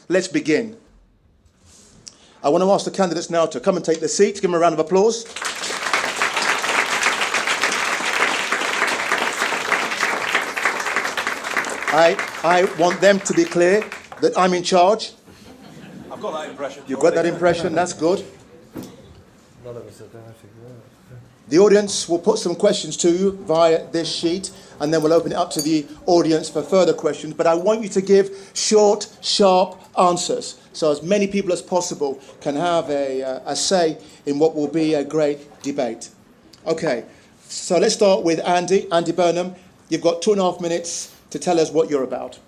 let's begin. I want to ask the candidates now to come and take their seats. Give them a round of applause. I want them to be clear that I'm in charge. I've got that impression. You've got that impression, that's good. None of us have done anything. The audience will put some questions to you via this sheet, and then we'll open it up to the audience for further questions. But I want you to give short, sharp answers, so as many people as possible can have a say in what will be a great debate. Okay, so let's start with Andy Burnham. You've got 2.5 minutes to tell us what you're about.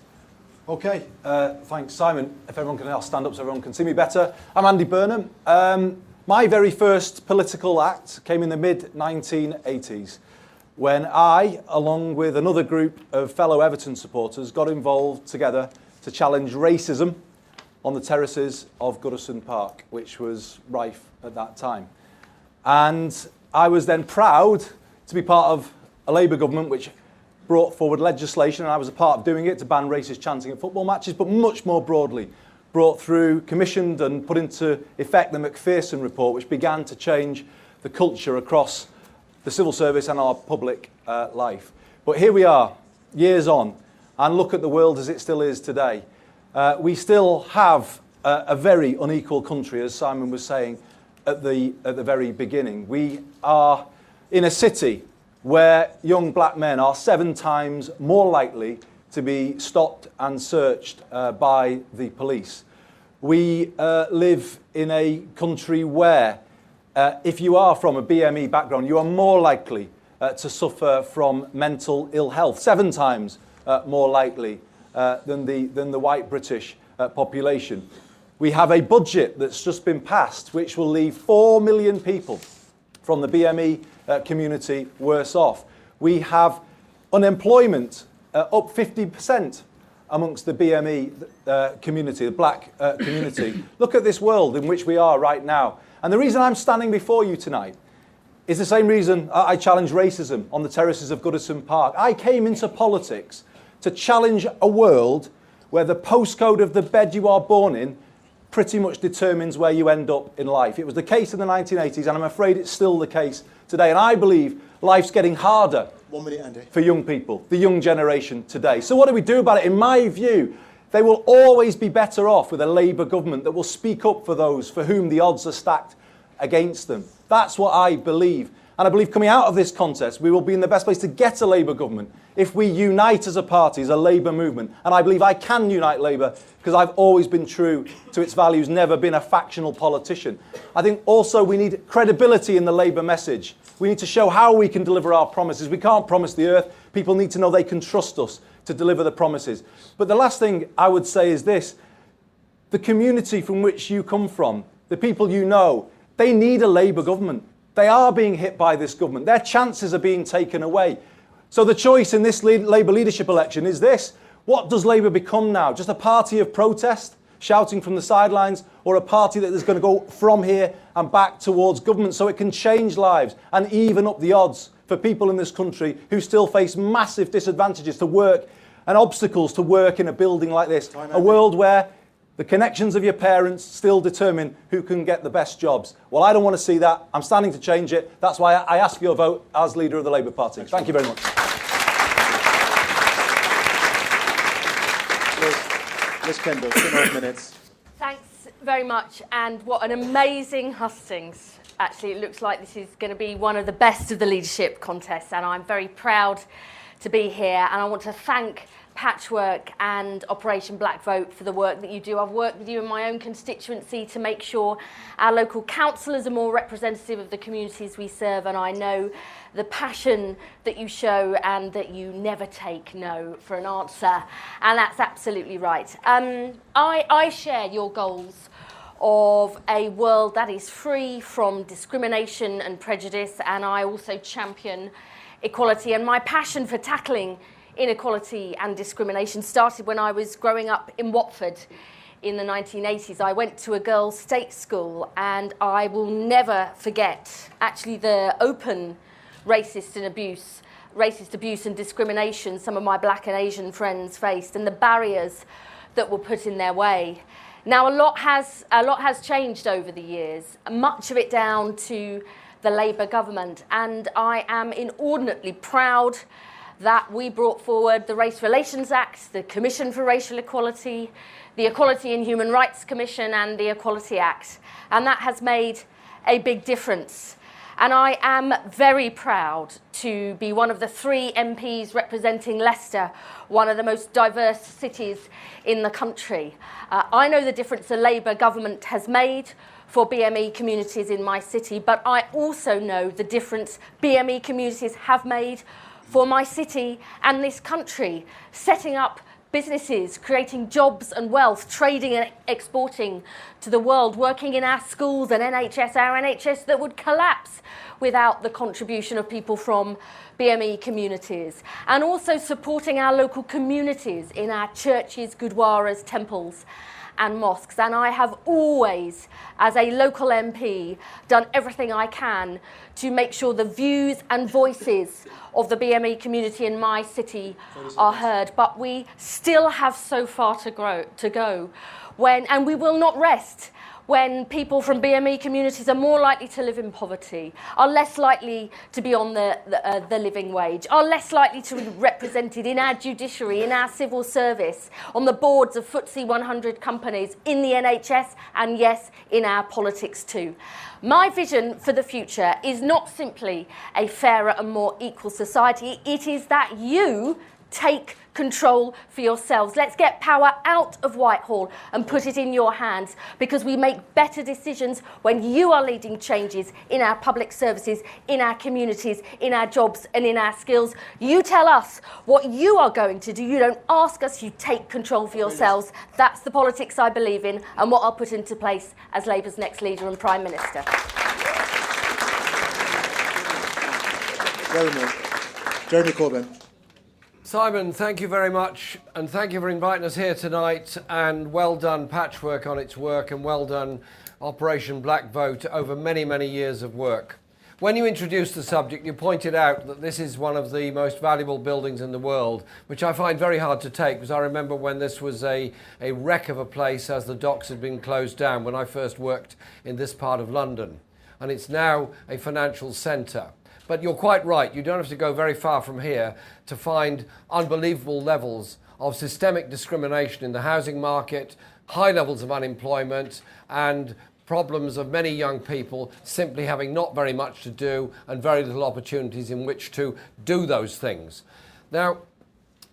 Okay, thanks, Simon. If everyone can, I'll stand up so everyone can see me better. I'm Andy Burnham. My very first political act came in the mid-1980s when I, along with another group of fellow Everton supporters, got involved together to challenge racism on the terraces of Goodison Park, which was rife at that time. And I was then proud to be part of a Labour government which brought forward legislation, and I was a part of doing it, to ban racist chanting at football matches, but much more broadly, brought through, commissioned and put into effect the Macpherson report, which began to change the culture across the civil service and our public life. But here we are, years on, and look at the world as it still is today. We still have a very unequal country, as Simon was saying at the very beginning. We are in a city where young black men are 7 times more likely to be stopped and searched by the police. We live in a country where if you are from a BME background, you are more likely to suffer from mental ill health, 7 times more likely than the white British population. We have a budget that's just been passed which will leave 4 million people from the BME community worse off. We have unemployment up 50% amongst the BME community, the black community. Look at this world in which we are right now. And the reason I'm standing before you tonight is the same reason I challenge racism on the terraces of Goodison Park. I came into politics to challenge a world where the postcode of the bed you are born in pretty much determines where you end up in life. It was the case in the 1980s, and I'm afraid it's still the case today. And I believe life's getting harder 1 minute, Andy. for young people, the young generation today. So what do we do about it? In my view, they will always be better off with a Labour government that will speak up for those for whom the odds are stacked against them. That's what I believe. And I believe coming out of this contest, we will be in the best place to get a Labour government if we unite as a party, as a Labour movement. And I believe I can unite Labour because I've always been true to its values, never been a factional politician. I think also we need credibility in the Labour message. We need to show how we can deliver our promises. We can't promise the earth. People need to know they can trust us to deliver the promises. But the last thing I would say is this. The community from which you come from, the people you know, they need a Labour government. They are being hit by this government. Their chances are being taken away. So the choice in this Labour leadership election is this. What does Labour become now? Just a party of protest, shouting from the sidelines, or a party that is going to go from here and back towards government so it can change lives and even up the odds for people in this country who still face massive disadvantages to work and obstacles to work in a building like this? A world where the connections of your parents still determine who can get the best jobs. Well, I don't want to see that. I'm standing to change it. That's why I ask for your vote as leader of the Labour Party. Thank you very much. Ms. Kendall, 2.5 minutes. Thanks very much, and what an amazing hustings. Actually, it looks like this is going to be one of the best of the leadership contests, and I'm very proud to be here, and I want to thank Patchwork and Operation Black Vote for the work that you do. I've worked with you in my own constituency to make sure our local councillors are more representative of the communities we serve, and I know the passion that you show and that you never take no for an answer, and that's absolutely right. I share your goals of a world that is free from discrimination and prejudice, and I also champion equality, and my passion for tackling inequality and discrimination started when I was growing up in Watford in the 1980s. I went to a girls' state school, and I will never forget actually the open racist abuse and discrimination some of my black and Asian friends faced, and the barriers that were put in their way. Now, a lot has changed over the years, much of it down to the Labour government, and I am inordinately proud that we brought forward the Race Relations Act, the Commission for Racial Equality, the Equality and Human Rights Commission, and the Equality Act. And that has made a big difference. And I am very proud to be one of the 3 MPs representing Leicester, one of the most diverse cities in the country. I know the difference the Labour government has made for BME communities in my city, but I also know the difference BME communities have made for my city and this country, setting up businesses, creating jobs and wealth, trading and exporting to the world, working in our schools and NHS, our NHS that would collapse without the contribution of people from BME communities, and also supporting our local communities in our churches, gurdwaras, temples and mosques. And I have always, as a local MP, done everything I can to make sure the views and voices of the BME community in my city are heard. But we still have so far to go, and we will not rest when people from BME communities are more likely to live in poverty, are less likely to be on the living wage, are less likely to be represented in our judiciary, in our civil service, on the boards of FTSE 100 companies, in the NHS, and yes, in our politics too. My vision for the future is not simply a fairer and more equal society, it is that you take control for yourselves. Let's get power out of Whitehall and put it in your hands, because we make better decisions when you are leading changes in our public services, in our communities, in our jobs and in our skills. You tell us what you are going to do. You don't ask us, you take control for yourselves. That's the politics I believe in and what I'll put into place as Labour's next leader and Prime Minister. Jeremy Corbyn. Simon, thank you very much, and thank you for inviting us here tonight, and well done Patchwork on its work, and well done Operation Black Vote over many, many years of work. When you introduced the subject, you pointed out that this is one of the most valuable buildings in the world, which I find very hard to take, because I remember when this was a wreck of a place as the docks had been closed down when I first worked in this part of London, and it's now a financial centre. But you're quite right, you don't have to go very far from here to find unbelievable levels of systemic discrimination in the housing market, high levels of unemployment, and problems of many young people simply having not very much to do and very little opportunities in which to do those things. Now,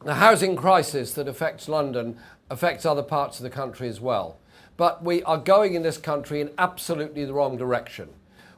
the housing crisis that affects London affects other parts of the country as well. But we are going in this country in absolutely the wrong direction.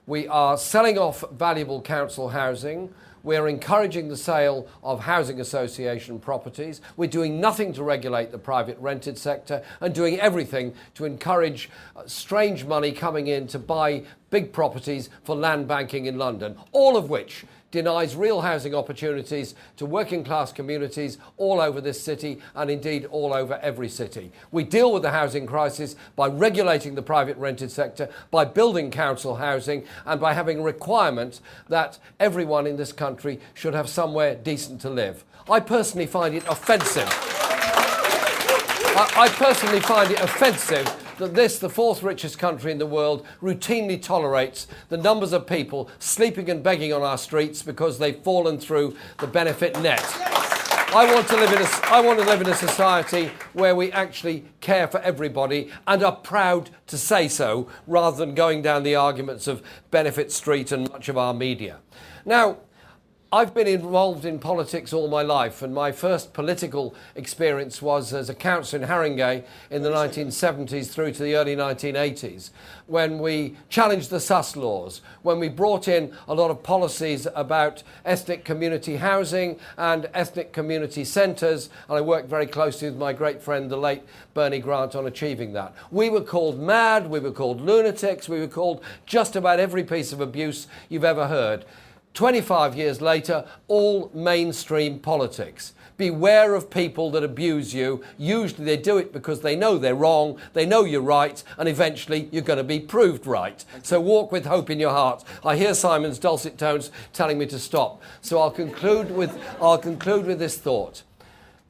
We are selling off valuable council housing. We're encouraging the sale of housing association properties. We're doing nothing to regulate the private rented sector and doing everything to encourage strange money coming in to buy big properties for land banking in London, all of which denies real housing opportunities to working class communities all over this city and indeed all over every city. We deal with the housing crisis by regulating the private rented sector, by building council housing, and by having a requirement that everyone in this country should have somewhere decent to live. I personally find it offensive. I personally find it offensive that this, the 4th richest country in the world, routinely tolerates the numbers of people sleeping and begging on our streets because they've fallen through the benefit net. I want to live in a society where we actually care for everybody and are proud to say so, rather than going down the arguments of Benefit Street and much of our media. Now, I've been involved in politics all my life, and my first political experience was as a councillor in Haringey in the 1970s through to the early 1980s, when we challenged the SUS laws, when we brought in a lot of policies about ethnic community housing and ethnic community centres, and I worked very closely with my great friend, the late Bernie Grant, on achieving that. We were called mad, we were called lunatics, we were called just about every piece of abuse you've ever heard. 25 years later, all mainstream politics. Beware of people that abuse you. Usually they do it because they know they're wrong, they know you're right, and eventually you're going to be proved right. So walk with hope in your heart. I hear Simon's dulcet tones telling me to stop. So I'll conclude with this thought.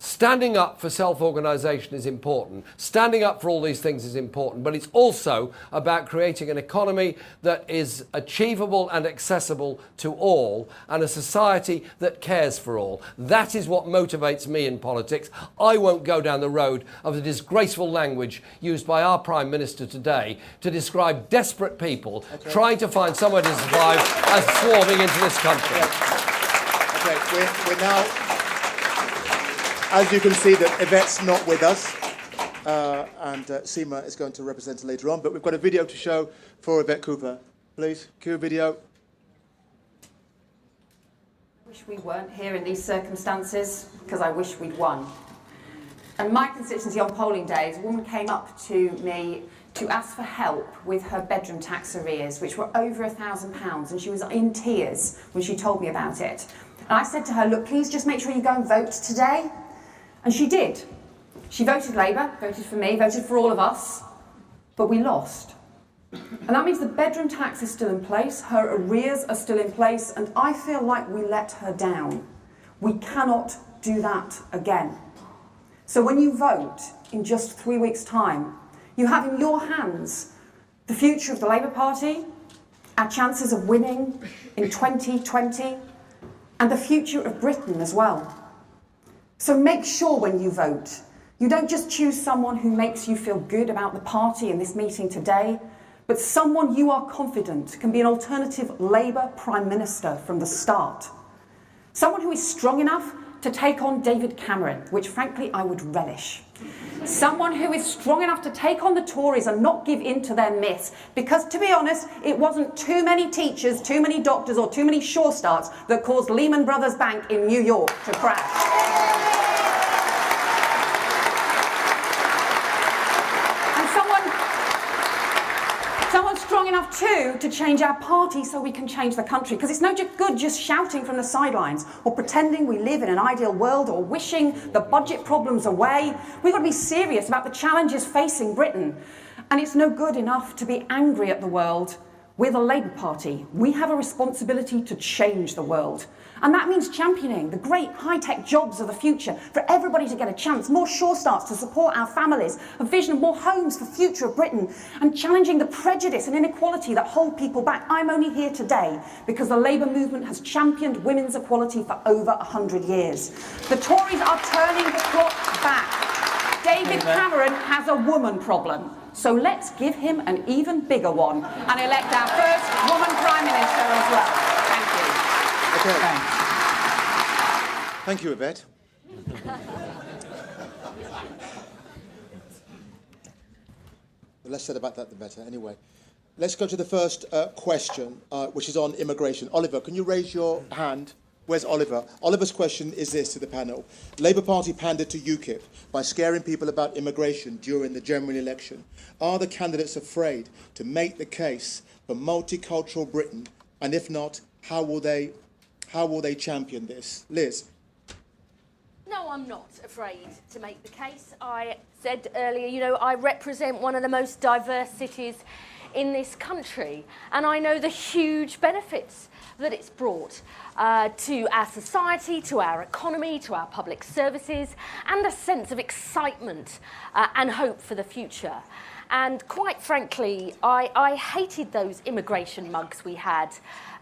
Standing up for self-organisation is important. Standing up for all these things is important, but it's also about creating an economy that is achievable and accessible to all, and a society that cares for all. That is what motivates me in politics. I won't go down the road of the disgraceful language used by our Prime Minister today to describe desperate people trying to find somewhere to survive as swarming into this country. Okay, we're now... As you can see, that Yvette's not with us, and Seema is going to represent her later on, but we've got a video to show for Yvette Cooper. Please, cue video. I wish we weren't here in these circumstances, because I wish we'd won. And my constituency on polling days, a woman came up to me to ask for help with her bedroom tax arrears, which were over £1,000, and she was in tears when she told me about it. And I said to her, look, please just make sure you go and vote today. And she did. She voted Labour, voted for me, voted for all of us, but we lost. And that means the bedroom tax is still in place, her arrears are still in place, and I feel like we let her down. We cannot do that again. So when you vote in just 3 weeks' time, you have in your hands the future of the Labour Party, our chances of winning in 2020, and the future of Britain as well. So make sure when you vote, you don't just choose someone who makes you feel good about the party in this meeting today, but someone you are confident can be an alternative Labour Prime Minister from the start. Someone who is strong enough to take on David Cameron, which frankly I would relish. Someone who is strong enough to take on the Tories and not give in to their myths, because to be honest, it wasn't too many teachers, too many doctors or too many sure starts that caused Lehman Brothers Bank in New York to crash. Strong enough too to change our party so we can change the country, because it's no good just shouting from the sidelines or pretending we live in an ideal world or wishing the budget problems away. We've got to be serious about the challenges facing Britain, and it's no good enough to be angry at the world. We're the Labour Party. We have a responsibility to change the world. And that means championing the great high-tech jobs of the future for everybody to get a chance, more sure starts to support our families, a vision of more homes for the future of Britain, and challenging the prejudice and inequality that hold people back. I'm only here today because the Labour movement has championed women's equality for over 100 years. The Tories are turning the clock back. David Cameron has a woman problem. So let's give him an even bigger one and elect our first woman Prime Minister as well. Thank you. Okay. Thanks. Thank you, Yvette. The less said about that, the better. Anyway, let's go to the first question, which is on immigration. Oliver, can you raise your hand? Where's Oliver? Oliver's question is this to the panel. Labour Party pandered to UKIP by scaring people about immigration during the general election. Are the candidates afraid to make the case for multicultural Britain? And if not, how will they champion this? Liz? No, I'm not afraid to make the case. I said earlier, I represent one of the most diverse cities in this country, and I know the huge benefits that it's brought to our society, to our economy, to our public services, and a sense of excitement and hope for the future. And quite frankly, I hated those immigration mugs we had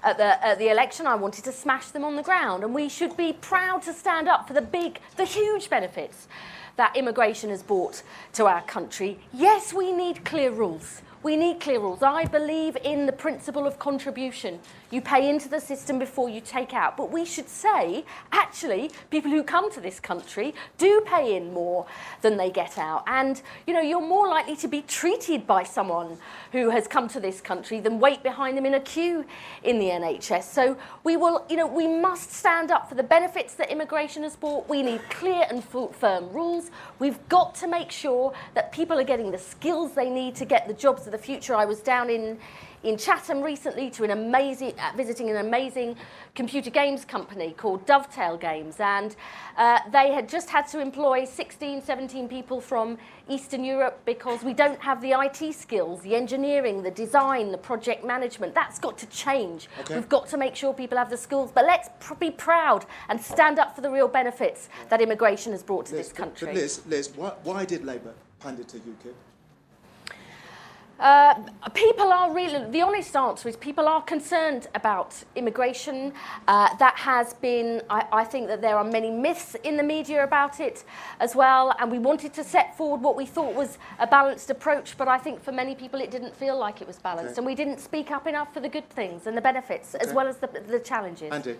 at the election. I wanted to smash them on the ground, and we should be proud to stand up for the huge benefits that immigration has brought to our country. Yes, we need clear rules. We need clear rules. I believe in the principle of contribution. You pay into the system before you take out. But we should say, actually, people who come to this country do pay in more than they get out. And, you're more likely to be treated by someone who has come to this country than wait behind them in a queue in the NHS. So we must stand up for the benefits that immigration has brought. We need clear and firm rules. We've got to make sure that people are getting the skills they need to get the jobs jobs of the future. I was down in Chatham recently to visiting an amazing computer games company called Dovetail Games, and they had just had to employ 16, 17 people from Eastern Europe because we don't have the IT skills, the engineering, the design, the project management. That's got to change. Okay. We've got to make sure people have the skills, but let's be proud and stand up for the real benefits that immigration has brought to this country. But Liz, why did Labour pander to UKIP? People are really, the honest answer is people are concerned about immigration. That has been, I think that there are many myths in the media about it as well, and we wanted to set forward what we thought was a balanced approach, but I think for many people it didn't feel like it was balanced, okay. And we didn't speak up enough for the good things and the benefits, okay. As well as the challenges. Andy?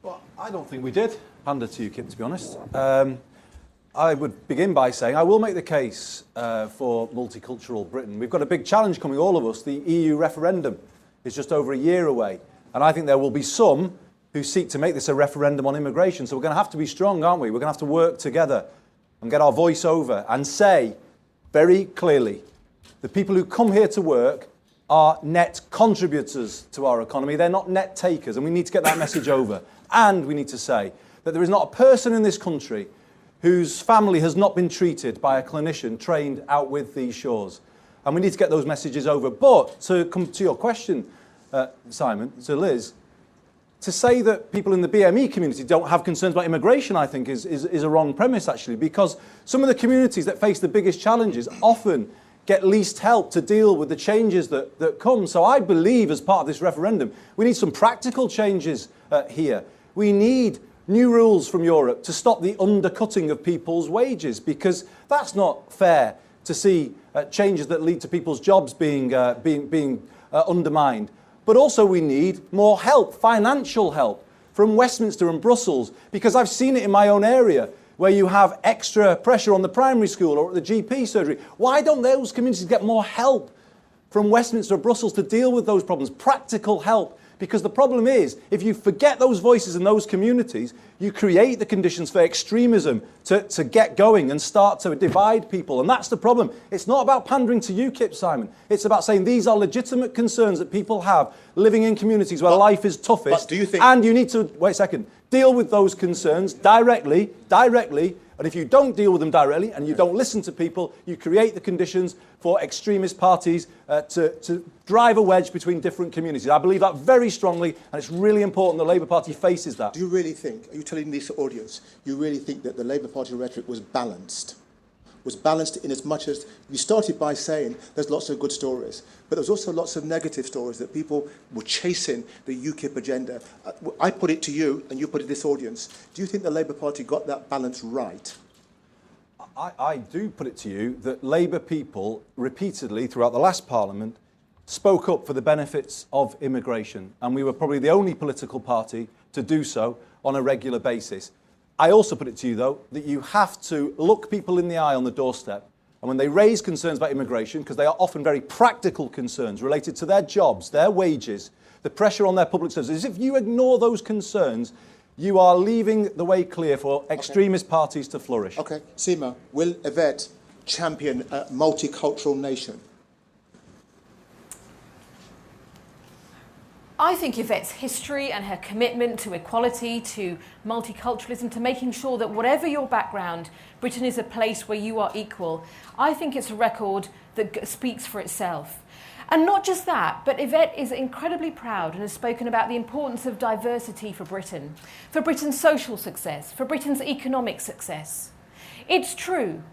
Well, I don't think we did pander to UKIP, to be honest. I would begin by saying I will make the case for multicultural Britain. We've got a big challenge coming, all of us. The EU referendum is just over a year away. And I think there will be some who seek to make this a referendum on immigration. So we're going to have to be strong, aren't we? We're going to have to work together and get our voice over and say very clearly the people who come here to work are net contributors to our economy. They're not net takers. And we need to get that message over. And we need to say that there is not a person in this country whose family has not been treated by a clinician trained out with these shores. And we need to get those messages over. But to come to your question, Simon, to Liz, to say that people in the BME community don't have concerns about immigration, I think, is a wrong premise, actually, because some of the communities that face the biggest challenges often get least help to deal with the changes that come. So I believe, as part of this referendum, we need some practical changes here. We need new rules from Europe to stop the undercutting of people's wages, because that's not fair to see changes that lead to people's jobs being undermined. But also we need more help, financial help, from Westminster and Brussels, because I've seen it in my own area where you have extra pressure on the primary school or at the GP surgery. Why don't those communities get more help from Westminster or Brussels to deal with those problems, practical help? Because the problem is, if you forget those voices in those communities, you create the conditions for extremism to get going and start to divide people. And that's the problem. It's not about pandering to UKIP, Simon. It's about saying these are legitimate concerns that people have living in communities where life is toughest. But do you think... And you need to, wait a second, deal with those concerns directly, and if you don't deal with them directly and you don't listen to people, you create the conditions for extremist parties to drive a wedge between different communities. I believe that very strongly, and it's really important the Labour Party faces that. Do you really think, are you telling this audience, you really think that the Labour Party rhetoric was balanced? Was balanced in as much as you started by saying there's lots of good stories, but there's also lots of negative stories that people were chasing the UKIP agenda. I put it to you, and you put it to this audience. Do you think the Labour Party got that balance right? I do put it to you that Labour people repeatedly throughout the last Parliament spoke up for the benefits of immigration, and we were probably the only political party to do so on a regular basis. I also put it to you, though, that you have to look people in the eye on the doorstep, and when they raise concerns about immigration, because they are often very practical concerns related to their jobs, their wages, the pressure on their public services, if you ignore those concerns, you are leaving the way clear for extremist parties to flourish. Okay, Seema, will Yvette champion a multicultural nation? I think Yvette's history and her commitment to equality, to multiculturalism, to making sure that whatever your background, Britain is a place where you are equal. I think it's a record that speaks for itself. And not just that, but Yvette is incredibly proud and has spoken about the importance of diversity for Britain, for Britain's social success, for Britain's economic success. It's true.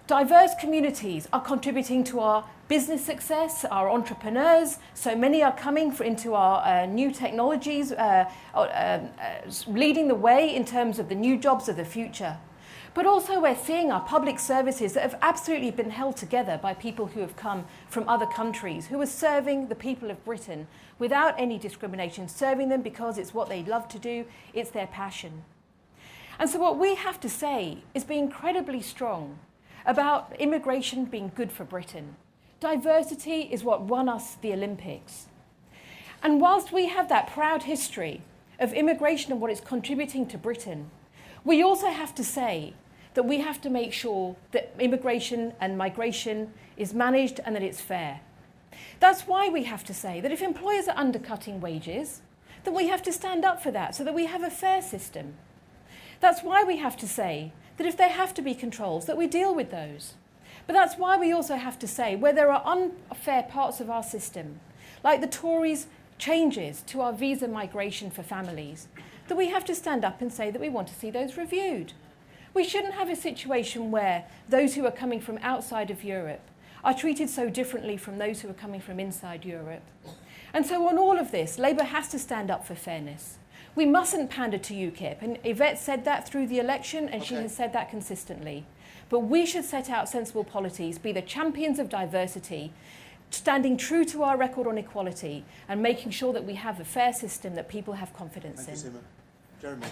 Diverse communities are contributing to our business success, our entrepreneurs. So many are coming into our new technologies, leading the way in terms of the new jobs of the future. But also we're seeing our public services that have absolutely been held together by people who have come from other countries, who are serving the people of Britain without any discrimination, serving them because it's what they love to do, it's their passion. And so what we have to say is be incredibly strong about immigration being good for Britain. Diversity is what won us the Olympics. And whilst we have that proud history of immigration and what it's contributing to Britain, we also have to say that we have to make sure that immigration and migration is managed and that it's fair. That's why we have to say that if employers are undercutting wages, then we have to stand up for that so that we have a fair system. That's why we have to say that if there have to be controls, that we deal with those. But that's why we also have to say where there are unfair parts of our system, like the Tories' changes to our visa migration for families, that we have to stand up and say that we want to see those reviewed. We shouldn't have a situation where those who are coming from outside of Europe are treated so differently from those who are coming from inside Europe. And so on all of this, Labour has to stand up for fairness. We mustn't pander to UKIP, and Yvette said that through the election, and she has said that consistently. But we should set out sensible policies, be the champions of diversity, standing true to our record on equality, and making sure that we have a fair system that people have confidence in. Thank you, Seema. Jeremy.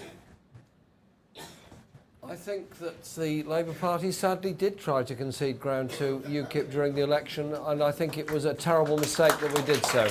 I think that the Labour Party sadly did try to concede ground to UKIP during the election, and I think it was a terrible mistake that we did so.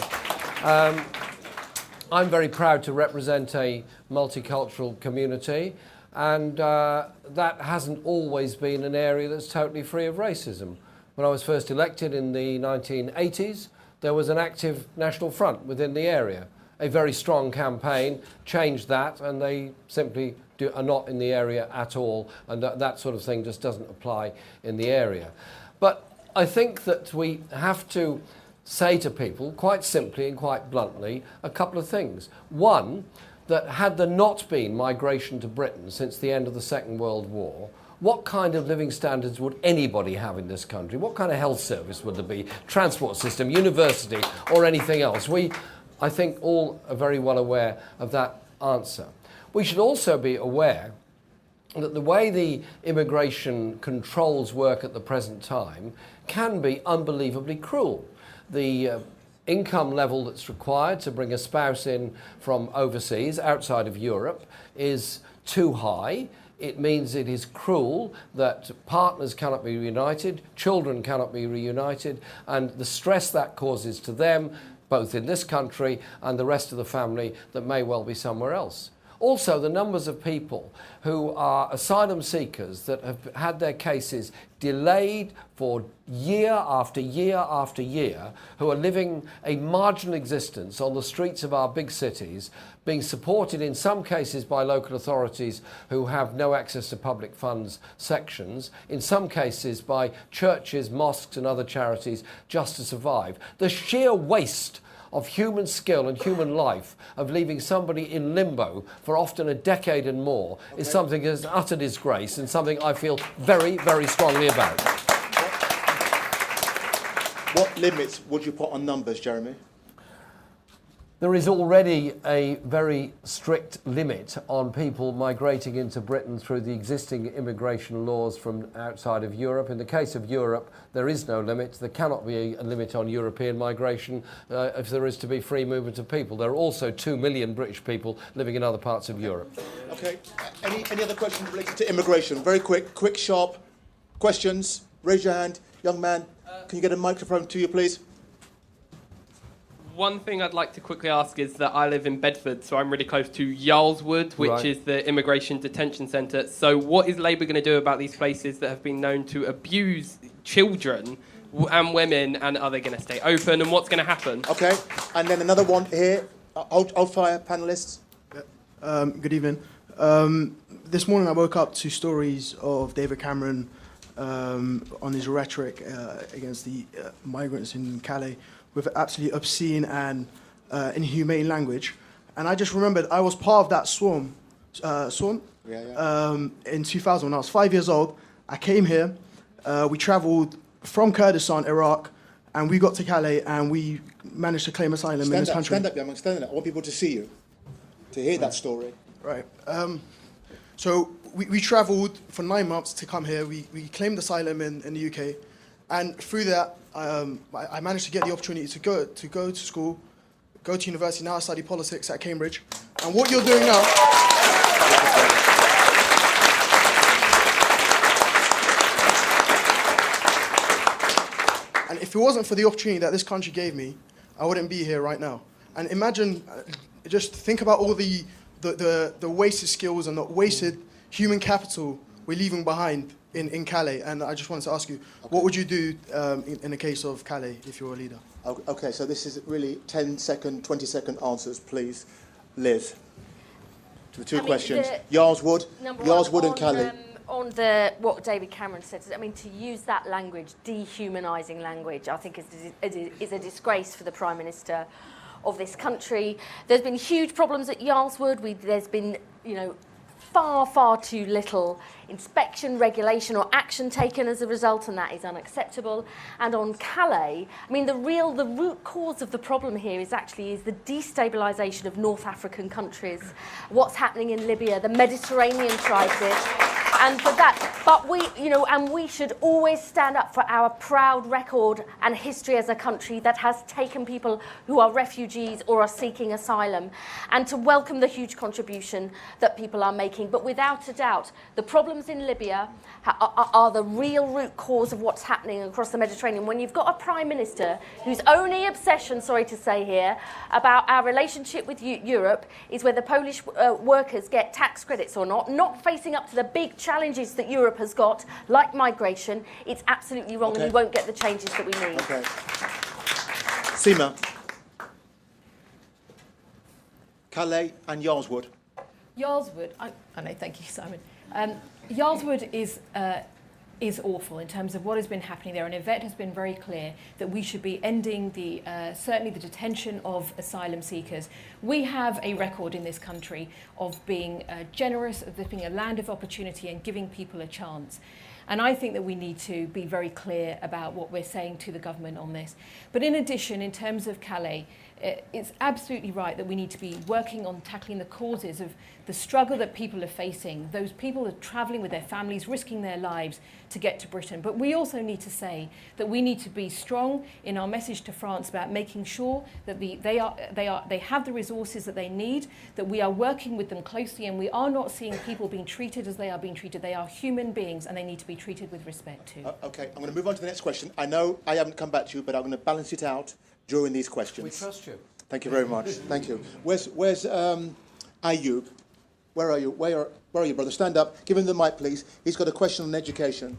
I'm very proud to represent a multicultural community, and that hasn't always been an area that's totally free of racism. When I was first elected in the 1980s, there was an active National Front within the area. A very strong campaign changed that, and they simply are not in the area at all, and that sort of thing just doesn't apply in the area. But I think that we have to say to people, quite simply and quite bluntly, a couple of things. One, that had there not been migration to Britain since the end of the Second World War, what kind of living standards would anybody have in this country? What kind of health service would there be? Transport system, university, or anything else? We, I think, all are very well aware of that answer. We should also be aware that the way the immigration controls work at the present time can be unbelievably cruel. The income level that's required to bring a spouse in from overseas, outside of Europe, is too high. It means it is cruel that partners cannot be reunited, children cannot be reunited, and the stress that causes to them, both in this country and the rest of the family that may well be somewhere else. Also, the numbers of people who are asylum seekers that have had their cases delayed for year after year after year, who are living a marginal existence on the streets of our big cities, being supported in some cases by local authorities who have no access to public funds sections, in some cases by churches, mosques and other charities just to survive. The sheer waste of human skill and human life of leaving somebody in limbo for often a decade and more is something that is utter disgrace and something I feel very, very strongly about. What limits would you put on numbers, Jeremy? There is already a very strict limit on people migrating into Britain through the existing immigration laws from outside of Europe. In the case of Europe, there is no limit. There cannot be a limit on European migration if there is to be free movement of people. There are also 2 million British people living in other parts of Europe. Okay. Any other questions related to immigration? Very quick, sharp questions. Raise your hand. Young man, can you get a microphone to you, please? One thing I'd like to quickly ask is that I live in Bedford, so I'm really close to Yarlswood, which is the immigration detention centre. So what is Labour going to do about these places that have been known to abuse children and women, and are they going to stay open, and what's going to happen? Okay, and then another one here. Old fire panellists. Good evening. This morning I woke up to stories of David Cameron on his rhetoric against the migrants in Calais, with absolutely obscene and inhumane language. And I just remembered I was part of that swarm in 2000 when I was 5 years old. I came here, we travelled from Kurdistan, Iraq, and we got to Calais and we managed to claim asylum in this country. Stand up, young man, stand up. I want people to see you, to hear that story. Right. So we travelled for 9 months to come here. We claimed asylum in the UK. And through that, I managed to get the opportunity to go to school, go to university. Now I study politics at Cambridge. And what you're doing now... And if it wasn't for the opportunity that this country gave me, I wouldn't be here right now. And imagine, just think about all the wasted skills and the wasted human capital we're leaving behind in Calais. And I just wanted to ask you, what would you do in the case of Calais if you were a leader? Okay, so this is really 10-second, 20-second answers, please. Liz, the two questions. Yarswood and Calais. On what David Cameron said, I mean, to use that language, dehumanising language, I think is a disgrace for the Prime Minister of this country. There's been huge problems at Yarswood. There's been, you know, far too little inspection, regulation or action taken as a result, and that is unacceptable. And on Calais, I mean, the root cause of the problem here is the destabilisation of North African countries, what's happening in Libya, the Mediterranean crisis. And for that, but we should always stand up for our proud record and history as a country that has taken people who are refugees or are seeking asylum, and to welcome the huge contribution that people are making. But without a doubt, the problems in Libya are the real root cause of what's happening across the Mediterranean. When you've got a Prime Minister whose only obsession, sorry to say here, about our relationship with Europe is whether Polish workers get tax credits or not facing up to the big challenges that Europe has got, like migration, it's absolutely wrong, and we won't get the changes that we need. Okay. Seema. Calais and Yarswood. Yarswood, I know, thank you, Simon. Yarswood is awful in terms of what has been happening there, and Yvette has been very clear that we should be ending certainly the detention of asylum seekers. We have a record in this country of being generous, of being a land of opportunity and giving people a chance. And I think that we need to be very clear about what we're saying to the government on this. But in addition, in terms of Calais, it's absolutely right that we need to be working on tackling the causes of the struggle that people are facing. Those people are travelling with their families, risking their lives to get to Britain. But we also need to say that we need to be strong in our message to France about making sure that they have the resources that they need, that we are working with them closely, and we are not seeing people being treated as they are being treated. They are human beings, and they need to be treated with respect too. Okay, I'm going to move on to the next question. I know I haven't come back to you, but I'm going to balance it out during these questions. We trust you. Thank you very much. Thank you. Where's Ayub? Where are you? Where are you, brother? Stand up. Give him the mic, please. He's got a question on education.